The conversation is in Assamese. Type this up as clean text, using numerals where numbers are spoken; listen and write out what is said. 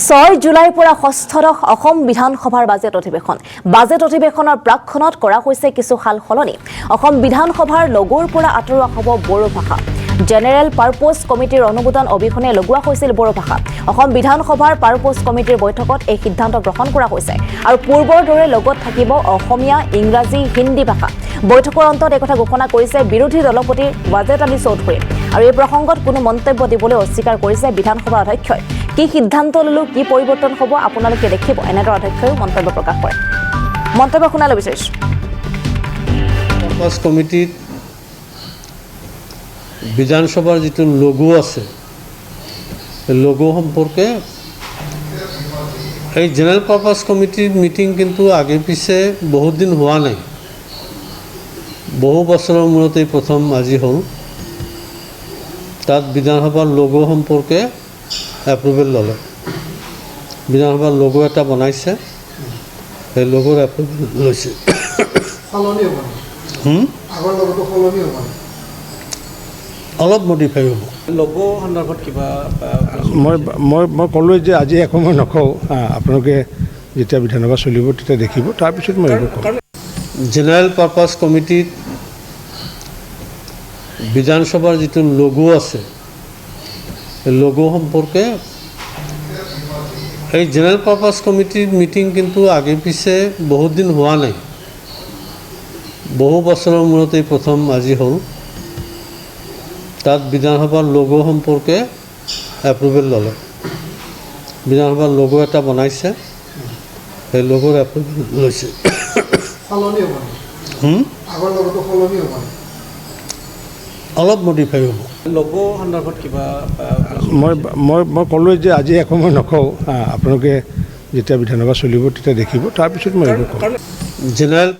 6 জুলাইৰ পৰা ষষ্ঠদশ অসম বিধানসভাৰ বাজেট অধিৱেশনৰ প্ৰাক্ষণত কৰা হৈছে কিছু সাল সলনি। অসম বিধানসভাৰ লগোৰ পৰা আঁতৰোৱা হ'ব বড়ো ভাষা। জেনেৰেল পাৰ্পছ কমিটিৰ অনুমোদন অবিহনে লগোৱা হৈছিল বড়ো ভাষা। অসম বিধানসভাৰ পাৰ্পছ কমিটিৰ বৈঠকত এই সিদ্ধান্ত গ্ৰহণ কৰা হৈছে আৰু পূৰ্বৰ দৰে লগত থাকিব অসমীয়া, ইংৰাজী, হিন্দী ভাষা। বৈঠকৰ অন্তত এই কথা ঘোষণা কৰিছে বিৰোধী দলপতি ৱাজেদ আলী চৌধুৰী আৰু এই প্ৰসংগত কোনো মন্তব্য দিবলৈ অস্বীকাৰ কৰিছে বিধানসভা অধ্যক্ষই। কি সিদ্ধান্ত ললো, কি পৰিৱৰ্তন হ'ব আপোনালোকে দেখিব, এনেদৰে অধ্যক্ষই মন্তব্য প্ৰকাশ কৰে। মন্তব্য শুনালে বিচাৰিছো। পাৰ্পছ কমিটিত বিধানসভাৰ যিটো লগো আছে, এই লগো সম্পৰ্কে এই জেনেৰেল পাৰ্পছ কমিটিৰ মিটিং কিন্তু আগে পিছে বহুত দিন হোৱা নাই, বহু বছৰৰ মূৰত এই প্ৰথম আজি হ'ল। তাত বিধানসভাৰ লগো সম্পৰ্কে এপ্ৰুভেল ল'লে। বিধানসভাৰ লগো এটা বনাইছে, সেই লগোৰ এপ্ৰুভেল লৈছে। অলপ মডিফাই হ'ব। লগো সন্দৰ্ভত কিবা মই ক'লোঁ যে আজি একো মই নকওঁ, আপোনালোকে যেতিয়া বিধানসভা চলিব তেতিয়া দেখিব, তাৰপিছত মই এইবোৰ ক'ম। জেনেৰেল পাৰ্পছ কমিটিত বিধানসভাৰ যিটো লগো আছে, এই লগো সম্পৰ্কে এই জেনেৰেল পাৰ্পছ কমিটিৰ মিটিং কিন্তু আগে পিছে বহুত দিন হোৱা নাই, বহু বছৰৰ মূৰত এই প্ৰথম আজি হ'ল। তাত বিধানসভাৰ লগো সম্পৰ্কে এপ্ৰুভেল ল'লে। বিধানসভাৰ লগো এটা বনাইছে, সেই লগোৰ এপ্ৰুভেল লৈছে। অলপ মডিফাই হ'ব। লগো সন্দৰ্ভত কিবা মই ক'লোঁ যে আজি একো মই নকওঁ, আপোনালোকে যেতিয়া বিধানসভা চলিব তেতিয়া দেখিব, তাৰপিছত মই এইবোৰ ক'ম। জেনেৰেল